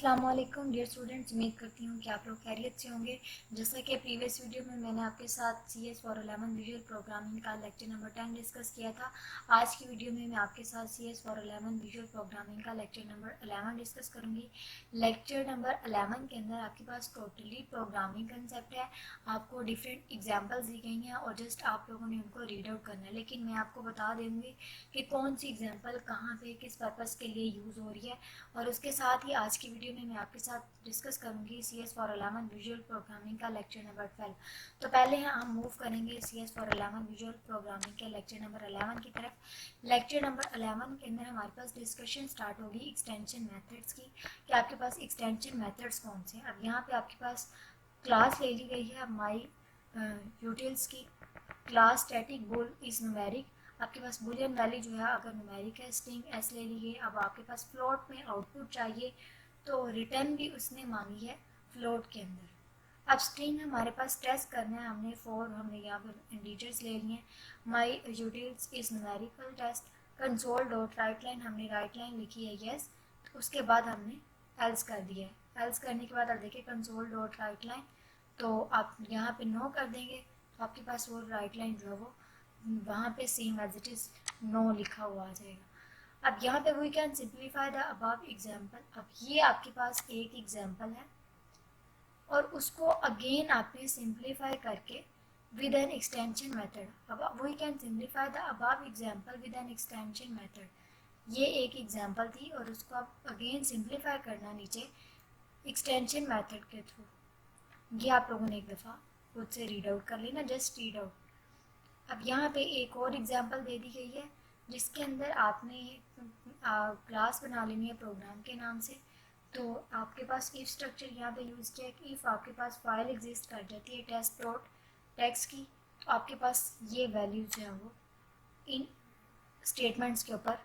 अस्सलाम वालेकुम dear students, उम्मीद करती हूँ कि आप लोग खैरियत से होंगे। जैसा कि प्रीवियस वीडियो में मैंने आपके साथ CS फॉर 11 विजुअल प्रोग्रामिंग का लेक्चर नंबर 10 डिस्कस किया था। आज की वीडियो में मैं आपके साथ CS फॉर 11 विजुअल प्रोग्रामिंग का लेक्चर नंबर 11 डिस्कस करूँगी। लेक्चर नंबर 11 के अंदर आपके पास टोटली प्रोग्रामिंग कंसेप्ट है। आपको डिफरेंट एग्जाम्पल्स दी गई हैं और जस्ट आप लोगों ने उनको रीड आउट करना है। लेकिन मैं आपको बता दूँगी कि कौन सी एग्जाम्पल कहाँ पे किस पर्पज़ के लिए यूज़ हो रही है। और उसके साथ ही आज की वीडियो में मैं आपके साथ डिस्कस करूंगी CS फॉर 11 विजुअल प्रोग्रामिंग का लेक्चर नंबर 12। तो पहले हम मूव करेंगे CS फॉर 11 विजुअल प्रोग्रामिंग के लेक्चर नंबर 11 की तरफ। लेक्चर नंबर 11 के अंदर हमारे पास डिस्कशन स्टार्ट होगी एक्सटेंशन मेथड्स की, कि आपके पास एक्सटेंशन मेथड्स कौन से हैं। अब यहाँ पे आपके पास क्लास ले ली गई है माई यूटिल्स की। Class static bull is numeric, आपके पास बुलियन वैल्यू जो है अगर न्यूमेरिक है स्ट्रिंग एस ले ली है। अब आपके पास फ्लोट में आउटपुट चाहिए तो रिटर्न भी उसने मांगी है फ्लोट के अंदर। अब स्ट्रिंग हमारे पास टेस्ट करना है, हमने यहाँ पर इंटीजर्स ले लिए हैं। My utils is numerical test console dot write line, हमने राइट लाइन लिखी है यस, तो उसके बाद हमने एल्स कर दिया है। एल्स करने के बाद आप देखिए कंसोल डॉट राइट लाइन, तो आप यहाँ पे नो कर देंगे तो आपके पास वो राइट लाइन जो है वो वहाँ पे सेम एज इट इज़ नो लिखा हुआ आ जाएगा। अब यहाँ पे we can simplify the above example. अब ये आपके पास एक एग्जाम्पल है और उसको अगेन आपने सिंप्लीफाई करके विद एन एक्सटेंशन मेथड। अब we can simplify the above example with an extension method. ये एक एग्जाम्पल थी और उसको आप अगेन सिंप्लीफाई करना नीचे एक्सटेंशन मेथड के थ्रू। ये आप लोगों ने एक दफ़ा खुद से रीड आउट कर लेना, जस्ट रीड आउट। अब यहाँ पे एक और एग्जांपल दे दी गई है जिसके अंदर आपने क्लास बना लेनी है प्रोग्राम के नाम से। तो आपके पास इफ स्ट्रक्चर यहाँ पे यूज़ किया है। इफ़ आपके पास फाइल एग्जिस्ट कर जाती है टेस्ट डॉट टेक्स्ट की, तो आपके पास ये वैल्यू जो है वो इन स्टेटमेंट्स के ऊपर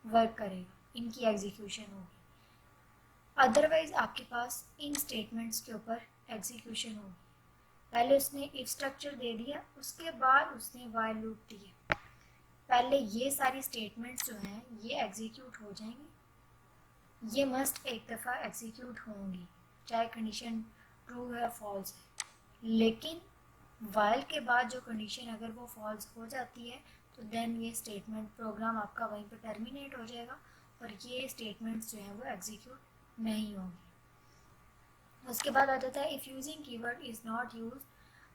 वर्क करेगा, इनकी एग्जीक्यूशन होगी। अदरवाइज आपके पास इन स्टेटमेंट्स के ऊपर एग्जीक्यूशन होगी। पहले उसने इफ स्ट्रक्चर दे दिया, उसके बाद उसने वाइल लूप दिए। पहले ये सारी स्टेटमेंट्स जो हैं ये एग्जीक्यूट हो जाएंगी, ये मस्ट एक दफ़ा एग्जीक्यूट होंगी चाहे कंडीशन ट्रू है फॉल्स है। लेकिन वाइल के बाद जो कंडीशन अगर वो फॉल्स हो जाती है तो देन ये स्टेटमेंट प्रोग्राम आपका वहीं पर टर्मिनेट हो जाएगा और ये स्टेटमेंट्स जो हैं वो एग्जीक्यूट नहीं होंगी। उसके बाद आ जाता है if using keyword is not use.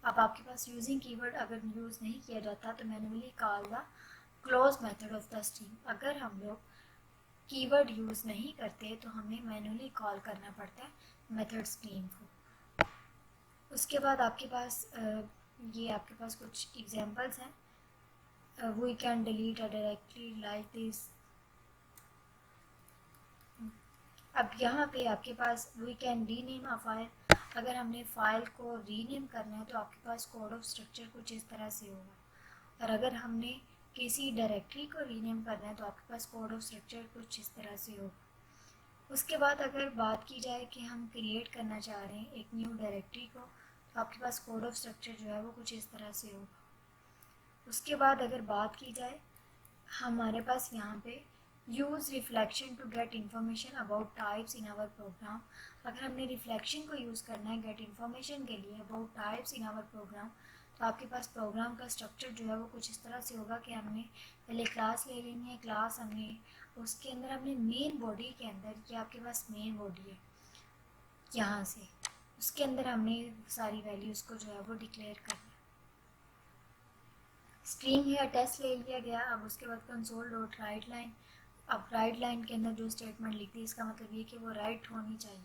अब आपके पास यूजिंग कीवर्ड अगर यूज़ नहीं किया जाता तो manually call the close method of the string. अगर हम लोग कीवर्ड यूज़ नहीं करते तो हमें मैनुअली कॉल करना पड़ता है मेथड स्ट्रिंग को। उसके बाद आपके पास ये आपके पास कुछ एग्जांपल्स हैं। We can delete a directly like this. अब यहाँ पे आपके पास we can rename a file. अगर हमने फाइल को रीनेम करना है तो आपके पास कोड ऑफ स्ट्रक्चर कुछ इस तरह से होगा। और अगर हमने किसी डायरेक्टरी को रीनेम करना है तो आपके पास कोड ऑफ स्ट्रक्चर कुछ इस तरह से होगा। उसके बाद अगर बात की जाए कि हम क्रिएट करना चाह रहे हैं एक न्यू डायरेक्टरी को, तो आपके पास कोड ऑफ स्ट्रक्चर जो है वो कुछ इस तरह से होगा। उसके बाद अगर बात की जाए हमारे पास यहाँ पे use reflection to get information about types in our program. अगर हमने रिफ्लेक्शन को यूज़ करना है गेट इन्फॉर्मेशन के लिए about types in our program, तो आपके पास प्रोग्राम का स्ट्रक्चर जो है वो कुछ इस तरह से होगा कि हमने पहले क्लास ले लेनी है। क्लास हमने उसके अंदर हमने मेन बॉडी के अंदर, ये आपके पास मेन बॉडी है यहाँ से, उसके अंदर हमने सारी वैल्यूज़ को जो है वो डिक्लेयर करना है। स्ट्रिंग है टेस्ट ले लिया गया। अब उसके बाद कंसोल डॉट राइट लाइन। अब राइट लाइन के अंदर जो स्टेटमेंट लिखती है इसका मतलब ये कि वो राइट होनी चाहिए।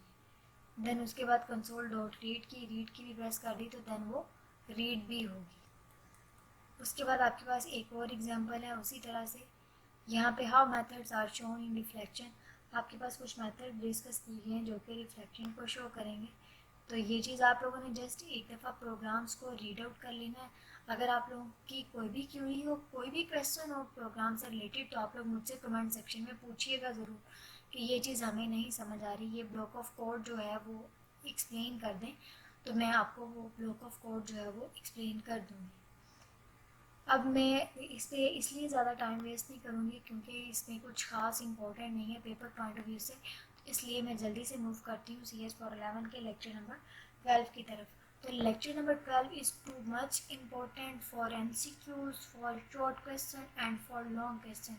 देन उसके बाद कंसोल डॉट रीड की भी प्रेस कर दी तो देन वो रीड भी होगी। उसके बाद आपके पास एक और एग्जांपल है उसी तरह से। यहाँ पे how methods are shown in reflection. आपके पास कुछ मेथड डिस्कस किए गए हैं जो कि रिफ्लेक्शन को शो करेंगे। तो ये चीज़ आप लोगों ने जस्ट एक दफ़ा प्रोग्राम्स को रीड आउट कर लेना है। अगर आप लोगों की कोई भी क्वेरी हो, कोई भी क्वेश्चन हो प्रोग्राम से रिलेटेड, तो आप लोग मुझसे कमेंट सेक्शन में पूछिएगा ज़रूर कि ये चीज़ हमें नहीं समझ आ रही, ये ब्लॉक ऑफ कोड जो है वो एक्सप्लेन कर दें, तो मैं आपको वो ब्लॉक ऑफ कोड जो है वो एक्सप्लेन कर दूँगी। अब मैं इस पर इसलिए ज़्यादा टाइम वेस्ट नहीं करूँगी क्योंकि इसमें कुछ खास इंपॉर्टेंट नहीं है पेपर पॉइंट ऑफ व्यू से, इसलिए मैं जल्दी से मूव करती हूँ CS फॉर 11 के लेक्चर नंबर 12 की तरफ। तो lecture number 12 is too much important for MCQs, for short question and for long question.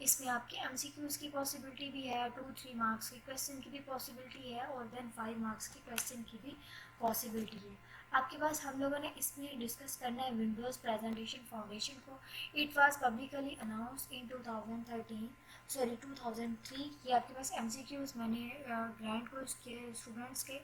इसमें आपके MCQs की पॉसिबिलिटी भी है, 2-3 मार्क्स के क्वेश्चन की भी पॉसिबिलिटी है और देन 5 मार्क्स के क्वेश्चन की भी पॉसिबिलिटी है। आपके पास हम लोगों ने इसमें डिस्कस करना है विंडोज़ प्रेजेंटेशन फाउंडेशन को। It was publicly announced in 2003। ये आपके पास MCQs मैंने ग्रांट को स्टूडेंट्स के,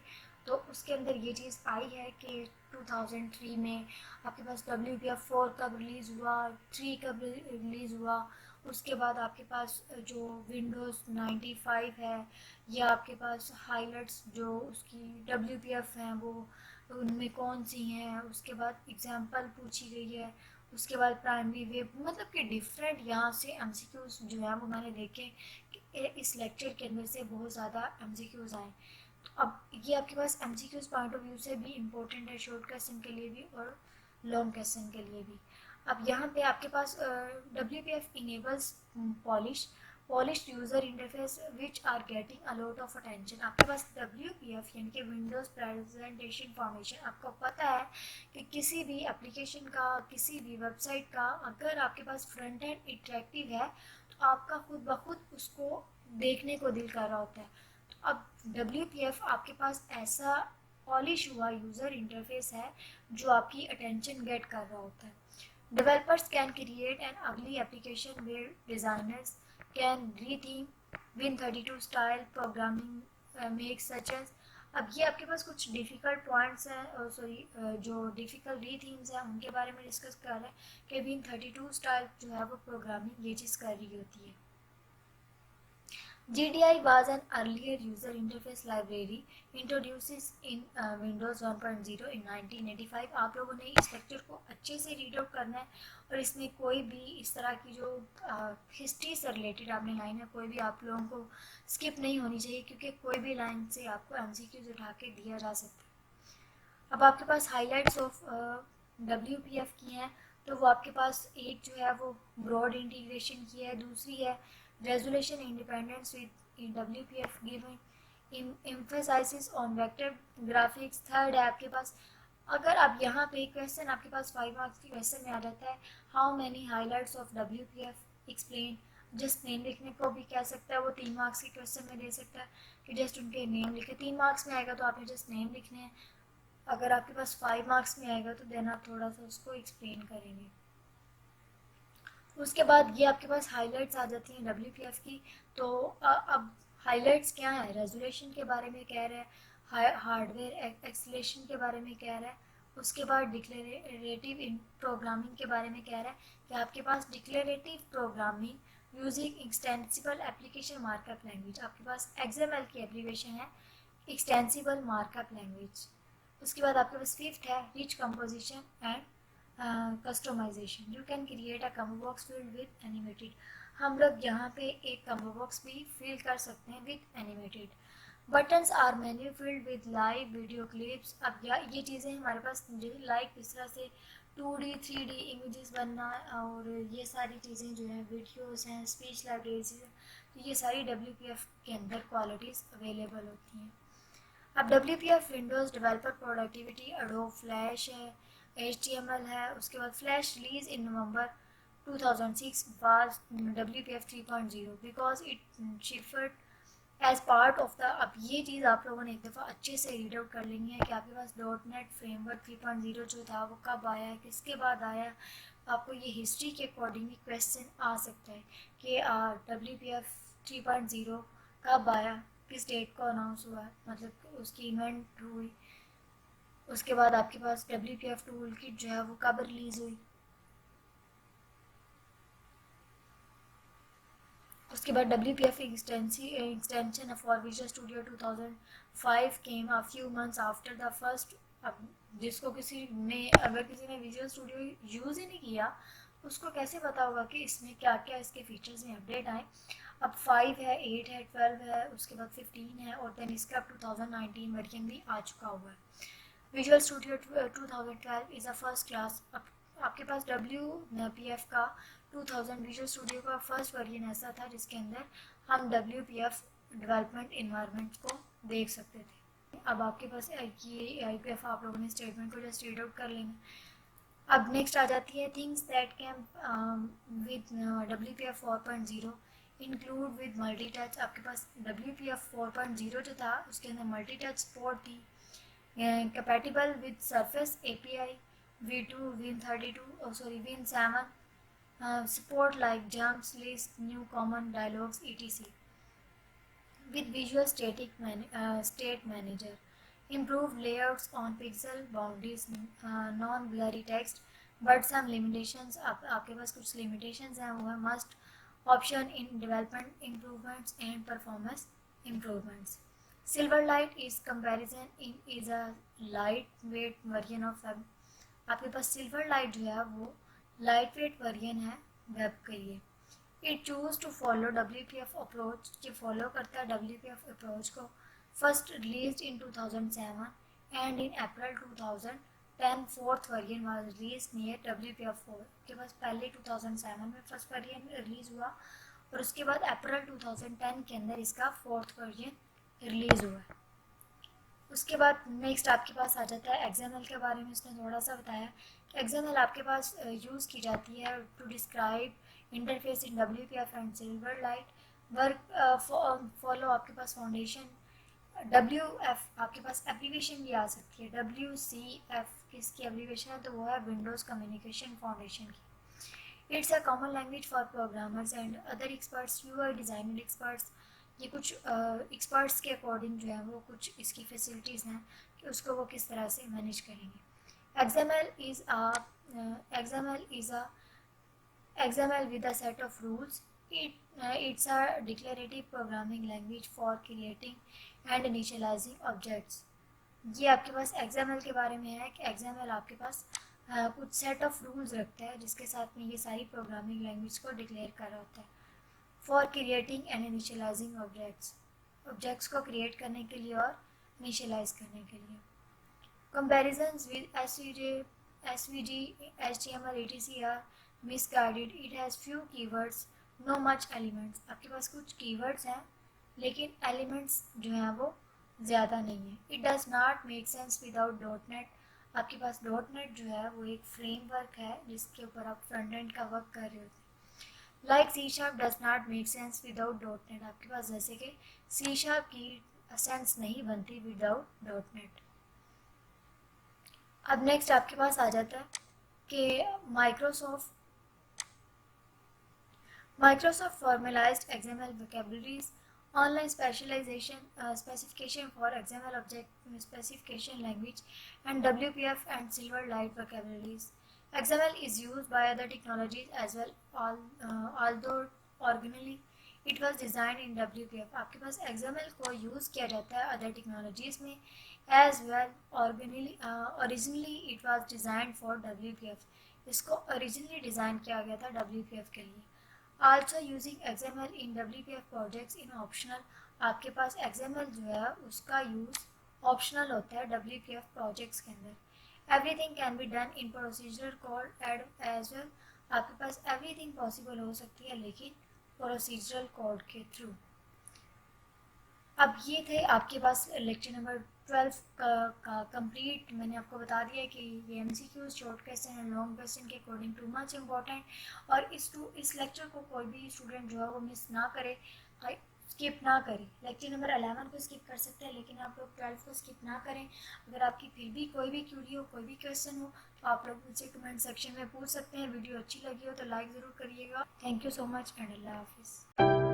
तो उसके अंदर ये चीज़ आई है कि 2003 में आपके पास WPF4 कब रिलीज़ हुआ, 3 कब रिलीज़ हुआ, उसके बाद आपके पास जो विंडोज़ 95 है या आपके पास हाइलाइट्स जो उसकी WPF हैं वो उनमें कौन सी हैं, उसके बाद एग्जांपल पूछी गई है, उसके बाद प्राइमरी वेब, मतलब कि डिफरेंट यहाँ से MCQs जो है वो मैंने देखे कि इस लेक्चर के अंदर से बहुत ज़्यादा MCQs आए। तो अब ये आपके पास MCQs पॉइंट ऑफ व्यू से भी इम्पोर्टेंट है, शॉर्ट क्वेश्चन के लिए भी और लॉन्ग क्वेश्चन के लिए भी। अब यहाँ पे आपके पास WPF enables polished user interface which are getting a lot of attention। आपके पास WPF यानी कि विंडोज प्रेजेंटेशन फॉर्मेशन, आपको पता है कि किसी भी एप्लीकेशन का, किसी भी वेबसाइट का अगर आपके पास फ्रंट एंड इंटरेक्टिव है तो आपका खुद ब खुद उसको देखने को दिल कर रहा होता है। तो अब WPF आपके पास ऐसा पॉलिश हुआ यूज़र इंटरफेस है जो आपकी अटेंशन गेट कर रहा होता है। Developers can create an ugly application where designers can retheme Win32 style programming makes such as। अब ये आपके पास कुछ डिफ़िकल्ट पॉइंट्स हैं, सॉरी जो डिफ़िकल्ट रीथीम्स हैं उनके बारे में डिस्कस कर रहे हैं कि Win32 स्टाइल जो है वो प्रोग्रामिंग ये चीज़ कर रही होती है। GDI was an earlier user interface library introduces in Windows 1.0 in 1985। आप लोगों ने इस लेक्चर को अच्छे से रीड आउट करना है और इसमें कोई भी इस तरह की जो हिस्ट्री से रिलेटेड आपने लाइन है कोई भी आप लोगों को स्किप नहीं होनी चाहिए, क्योंकि कोई भी लाइन से आपको MCQs उठा के दिया जा सकता है। अब आपके पास हाईलाइट्स ऑफ WPF की हैं, तो वो आपके पास एक जो है वो ब्रॉड इंटीग्रेशन की है, दूसरी है resolution independence with WPF given emphasizes on vector graphics। Third है आपके पास, अगर आप यहाँ पे क्वेश्चन आपके पास 5 मार्क्स के क्वेश्चन में आ जाता है, how many highlights of WPF explain. Just name लिखने को भी कह सकता है, वो 3 मार्क्स के क्वेश्चन में दे सकता है कि जस्ट उनके नेम लिखे। 3 मार्क्स में आएगा तो आपने जस्ट नेम लिखने हैं, अगर आपके पास 5 मार्क्स में आएगा तो देन आप थोड़ा सा उसको एक्सप्लेन करेंगे। उसके बाद ये आपके पास हाइलाइट्स आ जाती हैं WPF की। तो अब हाइलाइट्स क्या है, रेजोल्यूशन के बारे में कह रहा है, हार्डवेयर एक्सीलेशन के बारे में कह रहा है, उसके बाद डिक्लेरेटिव प्रोग्रामिंग के बारे में कह रहा है कि आपके पास declarative programming using extensible application markup language. आपके पास XML की एप्लीकेशन है, एक्सटेंसिबल मार्कअप लैंग्वेज। उसके बाद आपके पास फिफ्थ है rich composition and customisation. You can create a combo box filled with animated. हम लोग यहाँ पे एक कम्बो बॉक्स भी फिल कर सकते हैं with animated. Buttons or menu filled with live video clips. अब ये चीज़ें हमारे पास लाइक इस तरह से 2D 3D इमेजेस बनना और ये सारी चीज़ें जो हैं वीडियोस हैं, स्पीच लाइब्रेरीज हैं, तो ये सारी WPF के अंदर क्वालिटीज़ अवेलेबल होती हैं। अब WPF Windows developer productivity, Adobe Flash है, HTML है, उसके बाद Flash release in November 2006 was WPF 3.0 because it shifted as part of the. अब ये चीज़ आप लोगों ने एक दफ़ा अच्छे से रीड आउट कर लेनी है कि आपके पास .NET फ्रेमवर्क 3.0 जो था वो कब आया है, किसके बाद आया। आपको ये हिस्ट्री के अकॉर्डिंग क्वेश्चन आ सकता है कि WPF 3.0 कब आया, किस डेट को अनाउंस हुआ, मतलब उसकी इवेंट हुई। उसके बाद आपके पास WPF टूल किट जो है वो कब रिलीज़ हुई। उसके बाद WPF extension for visual studio 2005 came a few months after the first. अब जिसको किसी ने, अगर किसी ने विजुअल स्टूडियो यूज़ ही नहीं किया उसको कैसे पता होगा कि इसमें क्या क्या इसके फीचर्स में अपडेट आए। अब 5 है, 8 है, 12 है, उसके बाद 15 है और देन इसका अब 2019 वर्जन भी आ चुका हुआ है। Visual studio 2012 is a first class. आपके पास WPF का 2000 विजुअल स्टूडियो का फर्स्ट वर्जन ऐसा था जिसके अंदर हम WPF डेवलपमेंट इन्वायरमेंट को देख सकते थे। अब आपके पास ये IPF आप लोगों ने स्टेटमेंट को जस्ट रीड आउट कर लेना। अब नेक्स्ट आ जाती है things that can with WPF 4.0 include with multi touch. आपके पास WPF 4.0 जो था उसके अंदर मल्टी टच सपोर्ट थी, compatible with Surface API, V2, Win7, support like jumps, list, new common dialogues, etc. With Visual State Manager, improved layouts on pixel boundaries, non-blurry text, but some limitations. आपके पास कुछ limitations हैं, वो है must option in development improvements and performance improvements. Silverlight is a lightweight version of web. आपके पास Silverlight जो है वो lightweight version है web के लिए। It choose to follow WPF approach, कि follow करता है WPF approach को। First released in 2007 and in April 2010 fourth version was released near WPF 4। के पास पहले 2007 में फर्स्ट वर्जन रिलीज हुआ और उसके बाद अप्रैल 2010 के अंदर इसका फोर्थ वर्जन रिलीज हुआ। उसके बाद नेक्स्ट आपके पास आ जाता है XML के बारे में। उसने थोड़ा सा बताया कि XML आपके पास यूज़ की जाती है to describe interface in WPF and Silverlight। Workflow आपके पास फाउंडेशन। WF आपके पास एप्लीकेशन भी आ सकती है। WCF किसकी एप्लीकेशन है, तो वो है विंडोज़ कम्युनिकेशन फाउंडेशन की। It's a common language for programmers and other experts, UI designer experts. ये कुछ एक्सपर्ट्स के अकॉर्डिंग जो है वो कुछ इसकी फैसिलिटीज़ हैं कि उसको वो किस तरह से मैनेज करेंगे। XML with a set of rules. It's a declarative programming language for creating and initializing objects. ये आपके पास XML के बारे में है कि XML आपके पास कुछ सेट ऑफ रूल्स रखता है जिसके साथ में ये सारी प्रोग्रामिंग लैंग्वेज को डिक्लेयर कर रहा होता है। For creating and initialising objects को क्रिएट करने के लिए और इनिशियलाइज करने के लिए। Comparisons with SVG, HTML, etc. Are misguided. It has few keywords, no much elements. आपके पास कुछ कीवर्ड्स हैं लेकिन एलिमेंट्स जो हैं वो ज़्यादा नहीं है। It does not make sense without .NET। आपके पास .NET जो है वो एक फ्रेमवर्क है जिसके ऊपर आप फ्रंट एंड का वर्क कर रहे होते हैं। Like C# does not make sense without .NET। आपके पास जैसे कि C# की सेंस नहीं बनती विदाउट .NET। अब नेक्स्ट आपके पास आ जाता है कि Microsoft formalised XML vocabularies, online specification for XML object specification language, and WPF and Silverlight vocabularies. XML is used by other technologies as well, although originally it was designed in WPF। आपके पास XML को use किया जाता है other technologies में as well, originally it was designed for WPF। इसको originally design किया गया था WPF के लिए। Also using XML in WPF projects in optional। आपके पास XML जो है उसका यूज़ ऑप्शनल होता है WPF प्रोजेक्ट्स के अंदर। Everything can be done in procedural code as well। आपके पास everything पॉसिबल हो सकती है लेकिन प्रोसीजरल कोड के थ्रू। अब ये थे आपके पास लेक्चर नंबर 12 का कंप्लीट। मैंने आपको बता दिया कि ये MCQs शॉर्ट क्वेश्चन है लॉन्ग क्वेश्चन के अकॉर्डिंग टू मच इम्पॉर्टेंट, और इस लेक्चर को कोई भी स्टूडेंट जो है वो मिस ना करे, स्किप ना करें। लेक्चर नंबर 11 को स्किप कर सकते हैं लेकिन आप लोग 12 को स्किप ना करें। अगर आपकी फिर भी कोई भी क्यूरी हो, कोई भी क्वेश्चन हो तो आप लोग मुझसे कमेंट सेक्शन में पूछ सकते हैं। वीडियो अच्छी लगी हो तो लाइक ज़रूर करिएगा। Thank you so much and अल्लाह हाफिज़।